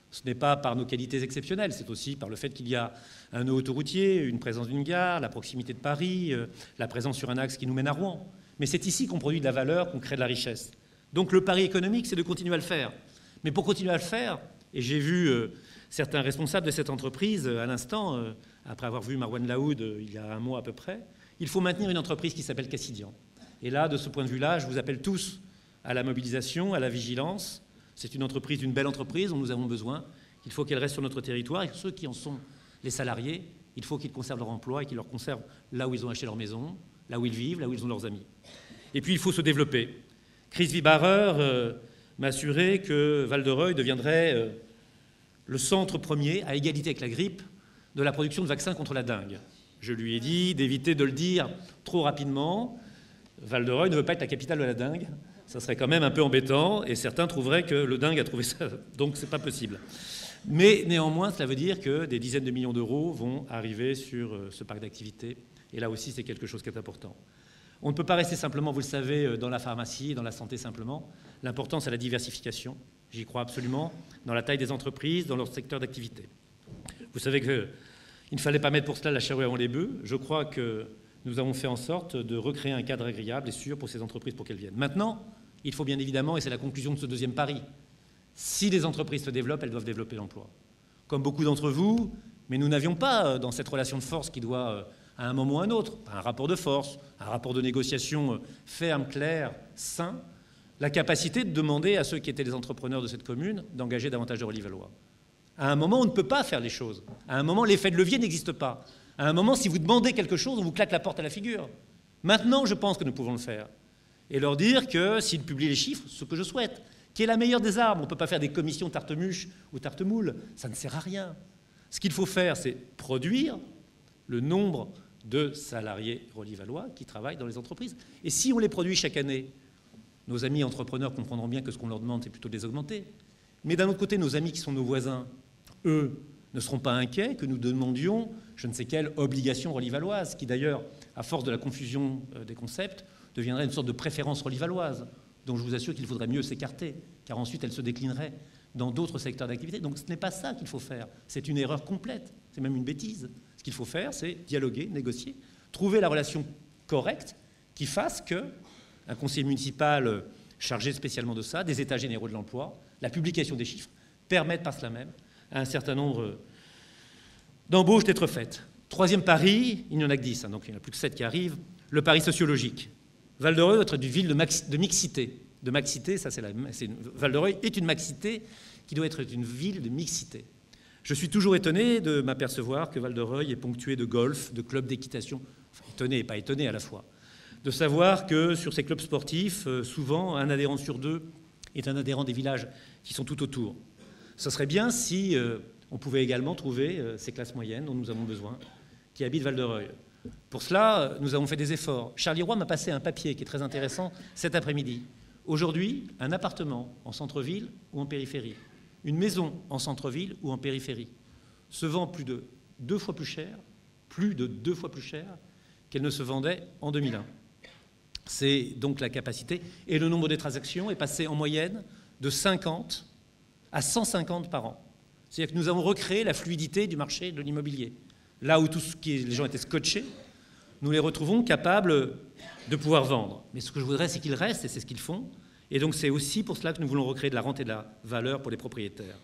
S2: Ce n'est pas par nos qualités exceptionnelles, c'est aussi par le fait qu'il y a un nœud autoroutier, une présence d'une gare, la proximité de Paris, la présence sur un axe qui nous mène à Rouen. Mais c'est ici qu'on produit de la valeur, qu'on crée de la richesse. Donc le pari économique, c'est de continuer à le faire. Mais pour continuer à le faire, et j'ai vu certains responsables de cette entreprise à l'instant, après avoir vu Marwan Laoud il y a un mois à peu près, il faut maintenir une entreprise qui s'appelle Cassidian. Et là, de ce point de vue-là, je vous appelle tous à la mobilisation, à la vigilance. C'est une entreprise, une belle entreprise dont nous avons besoin. Il faut qu'elle reste sur notre territoire. Et ceux qui en sont les salariés, il faut qu'ils conservent leur emploi et qu'ils leur conservent là où ils ont acheté leur maison, là où ils vivent, là où ils ont leurs amis. Et puis, il faut se développer. Chris Wibarer m'a assuré que Val-de-Reuil deviendrait le centre premier, à égalité avec la grippe, de la production de vaccins contre la dengue. Je lui ai dit d'éviter de le dire trop rapidement. Val-de-Reuil ne veut pas être la capitale de la dengue. Ça serait quand même un peu embêtant, et certains trouveraient que le dingue a trouvé ça, donc c'est pas possible. Mais néanmoins, cela veut dire que des dizaines de millions d'euros vont arriver sur ce parc d'activité, et là aussi c'est quelque chose qui est important. On ne peut pas rester simplement, vous le savez, dans la pharmacie, dans la santé simplement. L'important, c'est la diversification, j'y crois absolument, dans la taille des entreprises, dans leur secteur d'activité. Vous savez qu'il ne fallait pas mettre pour cela la charrue avant les bœufs. Je crois que nous avons fait en sorte de recréer un cadre agréable et sûr pour ces entreprises pour qu'elles viennent. Maintenant, il faut bien évidemment, et c'est la conclusion de ce deuxième pari, si les entreprises se développent, elles doivent développer l'emploi. Comme beaucoup d'entre vous, mais nous n'avions pas dans cette relation de force qui doit, à un moment ou à un autre, un rapport de force, un rapport de négociation ferme, clair, sain, la capacité de demander à ceux qui étaient les entrepreneurs de cette commune d'engager davantage de Relis-Vallois. À un moment, on ne peut pas faire les choses. À un moment, l'effet de levier n'existe pas. À un moment, si vous demandez quelque chose, on vous claque la porte à la figure. Maintenant, je pense que nous pouvons le faire. Et leur dire que s'ils publient les chiffres, ce que je souhaite, qui est la meilleure des armes, on ne peut pas faire des commissions tarte-mûche ou tarte-moule, ça ne sert à rien. Ce qu'il faut faire, c'est produire le nombre de salariés Relis-Vallois qui travaillent dans les entreprises. Et si on les produit chaque année, nos amis entrepreneurs comprendront bien que ce qu'on leur demande, c'est plutôt de les augmenter. Mais d'un autre côté, nos amis qui sont nos voisins, eux, ne seront pas inquiets que nous demandions je ne sais quelle obligation Relis-Valloise, qui d'ailleurs, à force de la confusion des concepts, deviendrait une sorte de préférence Relis-Valloise, dont je vous assure qu'il faudrait mieux s'écarter, car ensuite elle se déclinerait dans d'autres secteurs d'activité. Donc ce n'est pas ça qu'il faut faire, c'est une erreur complète, c'est même une bêtise. Ce qu'il faut faire, c'est dialoguer, négocier, trouver la relation correcte qui fasse qu'un conseiller municipal chargé spécialement de ça, des états généraux de l'emploi, la publication des chiffres, permettent par cela même à un certain nombre d'embauches d'être faites. Troisième pari, il n'y en a que 10, donc il n'y en a plus que 7 qui arrivent, le pari sociologique. Val-de-Reuil doit être une ville de mixité. De mixité, ça Val-de-Reuil est une mixité qui doit être une ville de mixité. Je suis toujours étonné de m'apercevoir que Val-de-Reuil est ponctué de golf, de clubs d'équitation, enfin, étonné et pas étonné à la fois, de savoir que sur ces clubs sportifs, souvent un adhérent sur 2 est un adhérent des villages qui sont tout autour. Ce serait bien si on pouvait également trouver ces classes moyennes dont nous avons besoin, qui habitent Val-de-Reuil. Pour cela, nous avons fait des efforts. Charlie Roy m'a passé un papier qui est très intéressant cet après-midi. Aujourd'hui, un appartement en centre-ville ou en périphérie, une maison en centre-ville ou en périphérie, se vend plus de 2 fois plus cher qu'elle ne se vendait en 2001. C'est donc la capacité. Et le nombre de transactions est passé en moyenne de 50 à 150 par an. C'est-à-dire que nous avons recréé la fluidité du marché de l'immobilier. Là où les gens étaient scotchés, nous les retrouvons capables de pouvoir vendre. Mais ce que je voudrais, c'est qu'ils restent, et c'est ce qu'ils font. Et donc c'est aussi pour cela que nous voulons recréer de la rente et de la valeur pour les propriétaires.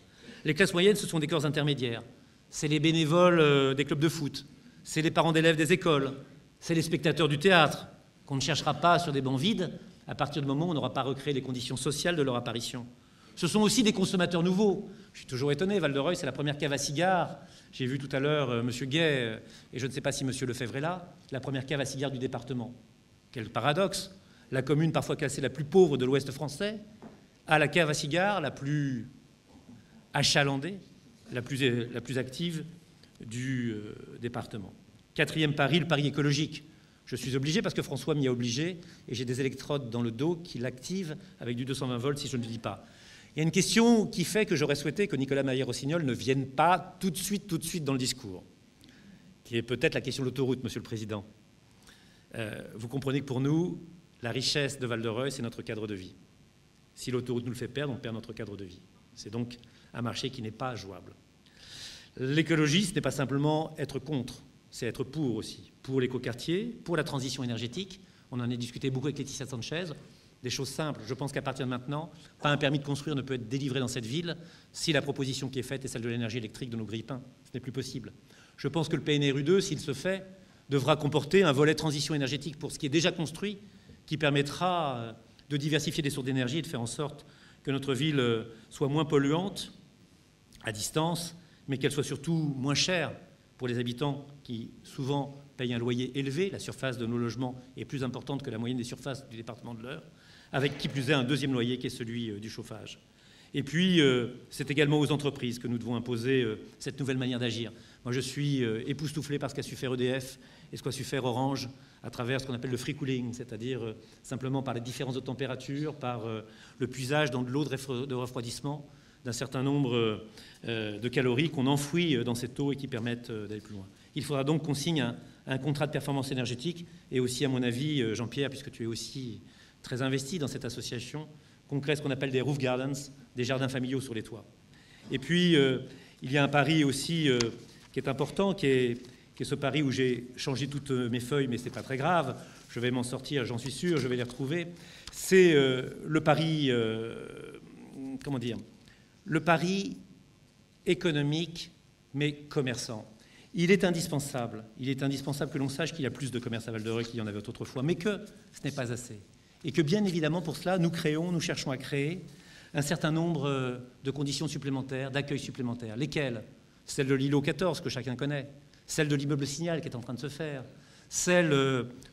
S2: Les classes moyennes, ce sont des corps intermédiaires. C'est les bénévoles des clubs de foot, c'est les parents d'élèves des écoles, c'est les spectateurs du théâtre, qu'on ne cherchera pas sur des bancs vides à partir du moment où on n'aura pas recréé les conditions sociales de leur apparition. Ce sont aussi des consommateurs nouveaux. Je suis toujours étonné, Val-de-Reuil, c'est la première cave à cigares. J'ai vu tout à l'heure M. Gay, et je ne sais pas si M. Lefebvre est là, la première cave à cigares du département. Quel paradoxe! La commune parfois classée la plus pauvre de l'Ouest français a la cave à cigares la plus achalandée, la plus active du département. Quatrième pari, le pari écologique. Je suis obligé parce que François m'y a obligé et j'ai des électrodes dans le dos qui l'activent avec du 220 volts si je ne le dis pas. Il y a une question qui fait que j'aurais souhaité que Nicolas Maillé-Rossignol ne vienne pas tout de suite dans le discours, qui est peut-être la question de l'autoroute, Monsieur le Président. Vous comprenez que pour nous, la richesse de Val-de-Reuil, c'est notre cadre de vie. Si l'autoroute nous le fait perdre, on perd notre cadre de vie. C'est donc un marché qui n'est pas jouable. L'écologie, ce n'est pas simplement être contre, c'est être pour aussi. Pour l'écoquartier, pour la transition énergétique. On en a discuté beaucoup avec Laetitia Sanchez. Des choses simples. Je pense qu'à partir de maintenant, pas un permis de construire ne peut être délivré dans cette ville si la proposition qui est faite est celle de l'énergie électrique de nos grille-pains. Ce n'est plus possible. Je pense que le PNRU2, s'il se fait, devra comporter un volet transition énergétique pour ce qui est déjà construit, qui permettra de diversifier les sources d'énergie et de faire en sorte que notre ville soit moins polluante à distance, mais qu'elle soit surtout moins chère pour les habitants qui souvent payent un loyer élevé. La surface de nos logements est plus importante que la moyenne des surfaces du département de l'Eure, avec qui plus est un deuxième loyer qui est celui du chauffage. Et puis, c'est également aux entreprises que nous devons imposer cette nouvelle manière d'agir. Moi, je suis époustouflé par ce qu'a su faire EDF et ce qu'a su faire Orange à travers ce qu'on appelle le free cooling, c'est-à-dire simplement par les différences de température, par le puisage dans de l'eau de refroidissement d'un certain nombre de calories qu'on enfouit dans cette eau et qui permettent d'aller plus loin. Il faudra donc qu'on signe un contrat de performance énergétique et aussi, à mon avis, Jean-Pierre, puisque tu es aussi très investi dans cette association, qu'on crée ce qu'on appelle des roof gardens, des jardins familiaux sur les toits. Et puis, il y a un pari aussi qui est important, qui est ce pari où j'ai changé toutes mes feuilles, mais ce n'est pas très grave, je vais m'en sortir, j'en suis sûr, je vais les retrouver. C'est le pari, comment dire, le pari économique, mais commerçant. Il est indispensable que l'on sache qu'il y a plus de commerce à Val-de-Reuil qu'il y en avait autrefois, mais que ce n'est pas assez. Et que bien évidemment, pour cela, nous cherchons à créer un certain nombre de conditions supplémentaires, d'accueil supplémentaires. Lesquelles? Celle de l'îlot 14, que chacun connaît, celle de l'immeuble Signal, qui est en train de se faire, celle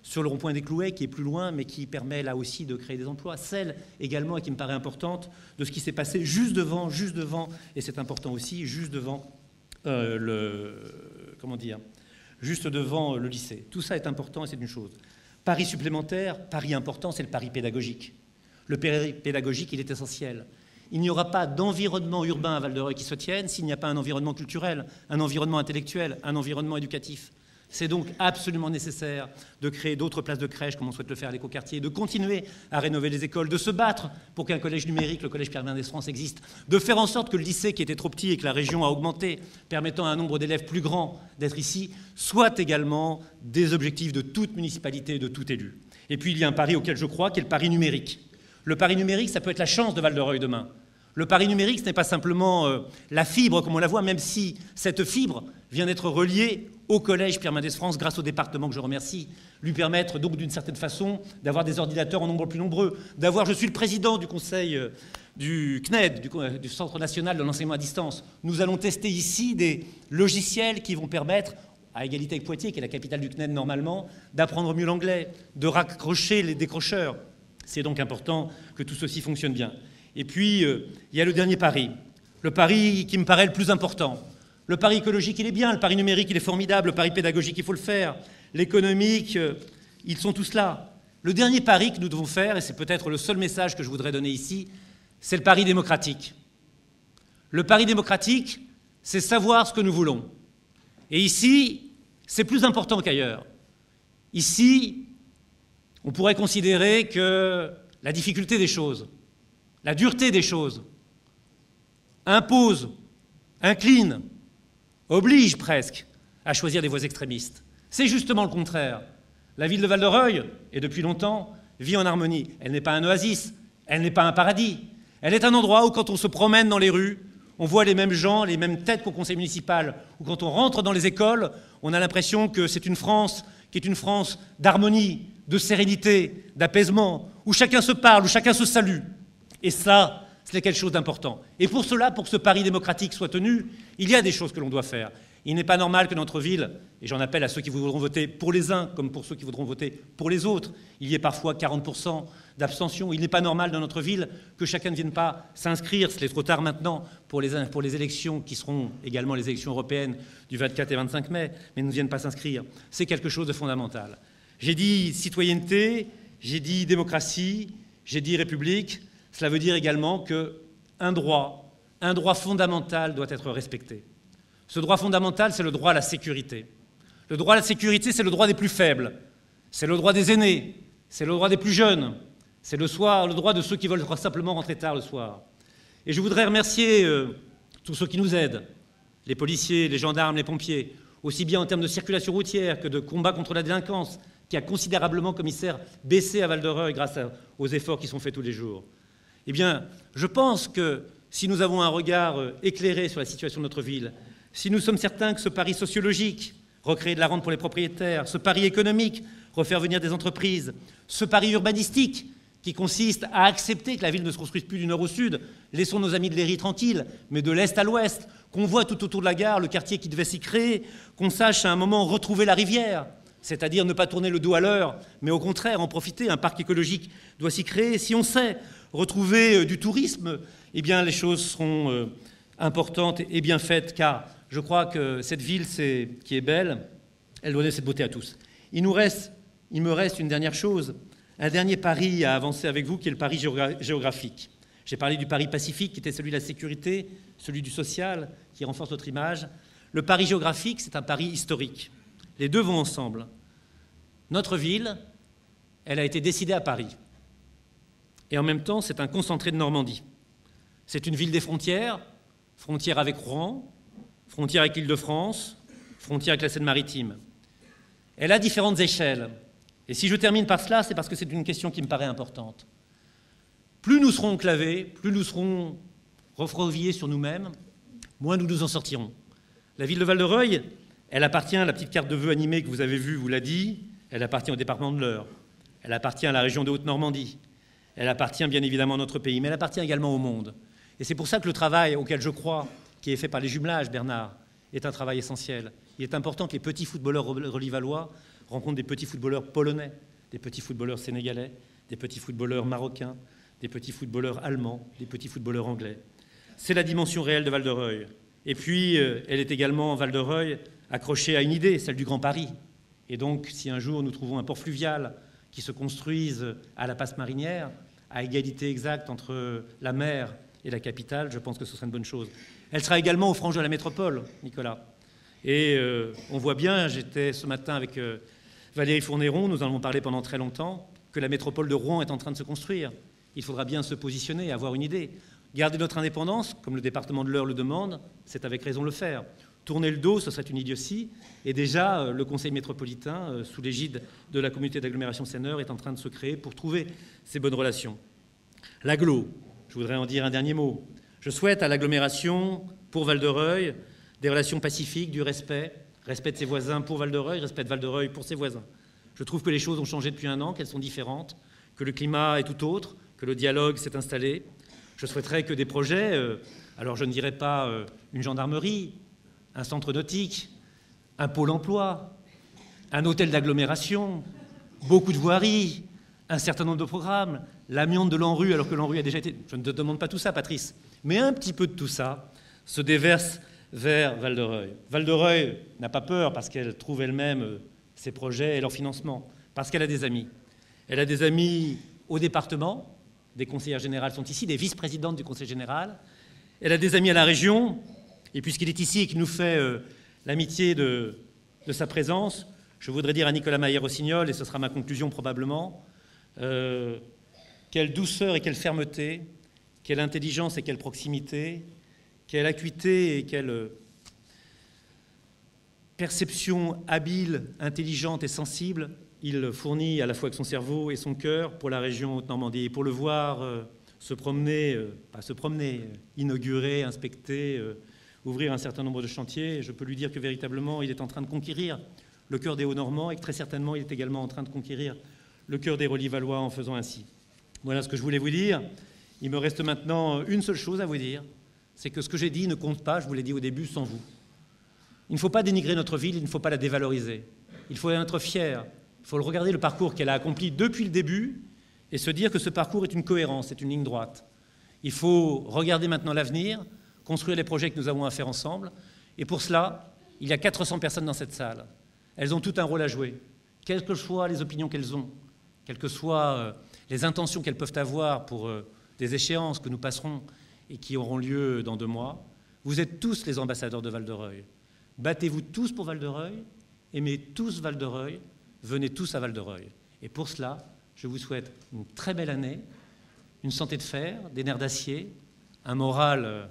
S2: sur le rond-point des Clouets, qui est plus loin, mais qui permet là aussi de créer des emplois, celle également, et qui me paraît importante, de ce qui s'est passé juste devant, et c'est important aussi, juste devant juste devant le lycée. Tout ça est important et c'est une chose. Pari supplémentaire, pari important, c'est le pari pédagogique. Le pari pédagogique, il est essentiel. Il n'y aura pas d'environnement urbain à Val-de-Reuil qui se tienne s'il n'y a pas un environnement culturel, un environnement intellectuel, un environnement éducatif. C'est donc absolument nécessaire de créer d'autres places de crèche, comme on souhaite le faire à l'écoquartier, de continuer à rénover les écoles, de se battre pour qu'un collège numérique, le collège Pierre Mendès France, existe, de faire en sorte que le lycée, qui était trop petit et que la région a augmenté, permettant à un nombre d'élèves plus grand d'être ici, soit également des objectifs de toute municipalité et de tout élu. Et puis il y a un pari auquel je crois, qui est le pari numérique. Le pari numérique, ça peut être la chance de Val-de-Reuil demain. Le pari numérique, ce n'est pas simplement la fibre, comme on la voit, même si cette fibre vient d'être reliée au collège Pierre Mendès France, grâce au département que je remercie, lui permettre donc d'une certaine façon d'avoir des ordinateurs en nombre plus nombreux, d'avoir, je suis le président du conseil du CNED, du Centre national de l'enseignement à distance. Nous allons tester ici des logiciels qui vont permettre, à égalité avec Poitiers, qui est la capitale du CNED normalement, d'apprendre mieux l'anglais, de raccrocher les décrocheurs. C'est donc important que tout ceci fonctionne bien. Et puis, il y a le dernier pari, le pari qui me paraît le plus important. Le pari écologique, il est bien, le pari numérique, il est formidable, le pari pédagogique, il faut le faire, l'économique, ils sont tous là. Le dernier pari que nous devons faire, et c'est peut-être le seul message que je voudrais donner ici, c'est le pari démocratique. Le pari démocratique, c'est savoir ce que nous voulons. Et ici, c'est plus important qu'ailleurs. Ici, on pourrait considérer que la difficulté des choses, la dureté des choses, impose, incline, oblige presque à choisir des voies extrémistes. C'est justement le contraire. La ville de Val-de-Reuil, et depuis longtemps, vit en harmonie. Elle n'est pas un oasis, elle n'est pas un paradis. Elle est un endroit où, quand on se promène dans les rues, on voit les mêmes gens, les mêmes têtes qu'au conseil municipal, ou quand on rentre dans les écoles, on a l'impression que c'est une France qui est une France d'harmonie, de sérénité, d'apaisement, où chacun se parle, où chacun se salue. Et ça C'est quelque chose d'important. Et pour cela, pour que ce pari démocratique soit tenu, il y a des choses que l'on doit faire. Il n'est pas normal que notre ville, et j'en appelle à ceux qui voudront voter pour les uns comme pour ceux qui voudront voter pour les autres, il y ait parfois 40% d'abstention. Il n'est pas normal dans notre ville que chacun ne vienne pas s'inscrire, c'est trop tard maintenant pour les élections qui seront également les élections européennes du 24 et 25 mai, mais ne viennent pas s'inscrire. C'est quelque chose de fondamental. J'ai dit citoyenneté, j'ai dit démocratie, j'ai dit république. Cela veut dire également qu'un droit fondamental doit être respecté. Ce droit fondamental, c'est le droit à la sécurité. Le droit à la sécurité, c'est le droit des plus faibles, c'est le droit des aînés, c'est le droit des plus jeunes, c'est le droit de ceux qui veulent simplement rentrer tard le soir. Et je voudrais remercier tous ceux qui nous aident, les policiers, les gendarmes, les pompiers, aussi bien en termes de circulation routière que de combat contre la délinquance, qui a considérablement, commissaire, baissé à Val-de-Reuil grâce aux efforts qui sont faits tous les jours. Eh bien, je pense que si nous avons un regard éclairé sur la situation de notre ville, si nous sommes certains que ce pari sociologique, recréer de la rente pour les propriétaires, ce pari économique, refaire venir des entreprises, ce pari urbanistique qui consiste à accepter que la ville ne se construise plus du nord au sud, laissons nos amis de Léry tranquilles, mais de l'est à l'ouest, qu'on voit tout autour de la gare le quartier qui devait s'y créer, qu'on sache à un moment retrouver la rivière, c'est-à-dire ne pas tourner le dos à l'heure, mais au contraire en profiter, un parc écologique doit s'y créer. Si on sait retrouver du tourisme, eh bien les choses seront importantes et bien faites, car je crois que cette ville qui est belle, elle doit donner cette beauté à tous. Il me reste une dernière chose, un dernier pari à avancer avec vous, qui est le pari géographique. J'ai parlé du pari pacifique, qui était celui de la sécurité, celui du social, qui renforce notre image. Le pari géographique, c'est un pari historique. Les deux vont ensemble. Notre ville, elle a été décidée à Paris. Et en même temps, c'est un concentré de Normandie. C'est une ville des frontières, frontière avec Rouen, frontière avec l'Île-de-France, frontière avec la Seine-Maritime. Elle a différentes échelles. Et si je termine par cela, c'est parce que c'est une question qui me paraît importante. Plus nous serons enclavés, plus nous serons recroquevillés sur nous-mêmes, moins nous nous en sortirons. La ville de Val-de-Reuil, elle appartient, la petite carte de vœux animée que vous avez vue vous l'a dit, elle appartient au département de l'Eure, elle appartient à la région de Haute-Normandie, elle appartient bien évidemment à notre pays, mais elle appartient également au monde. Et c'est pour ça que le travail auquel je crois, qui est fait par les jumelages, Bernard, est un travail essentiel. Il est important que les petits footballeurs relivallois rencontrent des petits footballeurs polonais, des petits footballeurs sénégalais, des petits footballeurs marocains, des petits footballeurs allemands, des petits footballeurs anglais. C'est la dimension réelle de Val-de-Reuil. Et puis, elle est également, Val-de-Reuil, accrochée à une idée, celle du Grand Paris. Et donc, si un jour nous trouvons un port fluvial qui se construise à la passe marinière, à égalité exacte entre la mer et la capitale, je pense que ce serait une bonne chose. Elle sera également aux franges de la métropole, Nicolas. Et on voit bien, j'étais ce matin avec Valérie Fournéron, nous en avons parlé pendant très longtemps, que la métropole de Rouen est en train de se construire. Il faudra bien se positionner, avoir une idée. Garder notre indépendance, comme le département de l'Eure le demande, c'est avec raison de le faire. Tourner le dos, ce serait une idiotie. Et déjà, le Conseil métropolitain, sous l'égide de la communauté d'agglomération Seine-Eure, est en train de se créer pour trouver ces bonnes relations. L'agglo, je voudrais en dire un dernier mot. Je souhaite à l'agglomération, pour Val-de-Reuil, des relations pacifiques, du respect de ses voisins pour Val-de-Reuil, respect de Val-de-Reuil pour ses voisins. Je trouve que les choses ont changé depuis un an, qu'elles sont différentes, que le climat est tout autre, que le dialogue s'est installé. Je souhaiterais que des projets, alors je ne dirais pas une gendarmerie, un centre nautique, un pôle emploi, un hôtel d'agglomération, beaucoup de voiries, un certain nombre de programmes, l'amiante de l'ANRU, alors que l'ANRU a déjà été... Je ne te demande pas tout ça, Patrice, mais un petit peu de tout ça se déverse vers Val-de-Reuil. Val-de-Reuil n'a pas peur parce qu'elle trouve elle-même ses projets et leur financement, parce qu'elle a des amis. Elle a des amis au département, des conseillères générales sont ici, des vice-présidentes du conseil général. Elle a des amis à la région, et puisqu'il est ici et qu'il nous fait l'amitié de sa présence, je voudrais dire à Nicolas Maillé-Rossignol, et ce sera ma conclusion probablement, quelle douceur et quelle fermeté, quelle intelligence et quelle proximité, quelle acuité et quelle perception habile, intelligente et sensible il fournit à la fois avec son cerveau et son cœur pour la région Haute-Normandie. Et pour le voir se promener, inaugurer, inspecter, ouvrir un certain nombre de chantiers, je peux lui dire que véritablement il est en train de conquérir le cœur des Hauts-Normands et que très certainement il est également en train de conquérir le cœur des Relivallois en faisant ainsi. Voilà ce que je voulais vous dire. Il me reste maintenant une seule chose à vous dire, c'est que ce que j'ai dit ne compte pas, je vous l'ai dit au début, sans vous. Il ne faut pas dénigrer notre ville, il ne faut pas la dévaloriser. Il faut en être fier, il faut regarder le parcours qu'elle a accompli depuis le début et se dire que ce parcours est une cohérence, c'est une ligne droite. Il faut regarder maintenant l'avenir, construire les projets que nous avons à faire ensemble. Et pour cela, il y a 400 personnes dans cette salle. Elles ont tout un rôle à jouer, quelles que soient les opinions qu'elles ont, quelles que soient les intentions qu'elles peuvent avoir pour des échéances que nous passerons et qui auront lieu dans 2 mois. Vous êtes tous les ambassadeurs de Val-de-Reuil. Battez-vous tous pour Val-de-Reuil, aimez tous Val-de-Reuil, venez tous à Val-de-Reuil. Et pour cela, je vous souhaite une très belle année, une santé de fer, des nerfs d'acier, un moral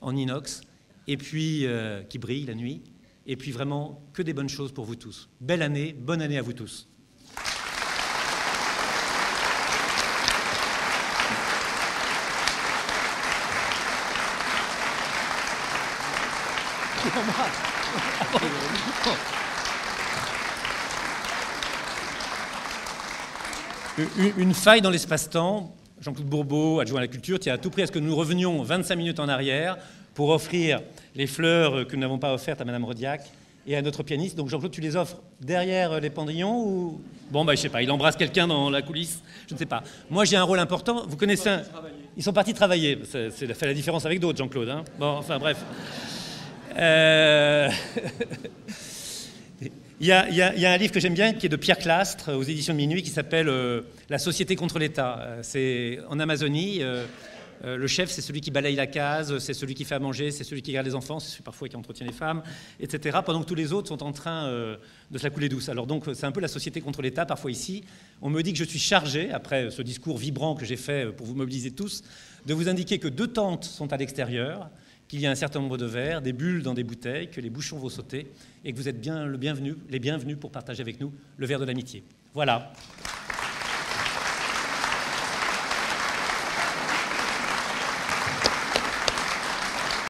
S2: en inox, et puis qui brille la nuit, et puis vraiment que des bonnes choses pour vous tous. Belle année, bonne année à vous tous. Une faille dans l'espace-temps. Jean-Claude Bourbeau, adjoint à la culture, tient à tout prix à ce que nous revenions 25 minutes en arrière pour offrir les fleurs que nous n'avons pas offertes à Madame Rodiac et à notre pianiste. Donc Jean-Claude, tu les offres derrière les pendrillons ou... Bon, bah, je sais pas, il embrasse quelqu'un dans la coulisse, je ne sais pas. Moi, j'ai un rôle important. Vous connaissez un... Ils sont partis travailler. C'est fait la différence avec d'autres, Jean-Claude. Hein, bon, enfin, bref. Il y a un livre que j'aime bien qui est de Pierre Clastre aux éditions de Minuit qui s'appelle La société contre l'État. C'est en Amazonie. Le chef, c'est celui qui balaye la case, c'est celui qui fait à manger, c'est celui qui garde les enfants, c'est celui parfois qui entretient les femmes, etc. Pendant que tous les autres sont en train de se la couler douce. Alors donc c'est un peu la société contre l'État. Parfois ici, on me dit que je suis chargé, après ce discours vibrant que j'ai fait pour vous mobiliser tous, de vous indiquer que 2 tentes sont à l'extérieur, qu'il y a un certain nombre de verres, des bulles dans des bouteilles, que les bouchons vont sauter et que vous êtes bien les bienvenus pour partager avec nous le verre de l'amitié. Voilà.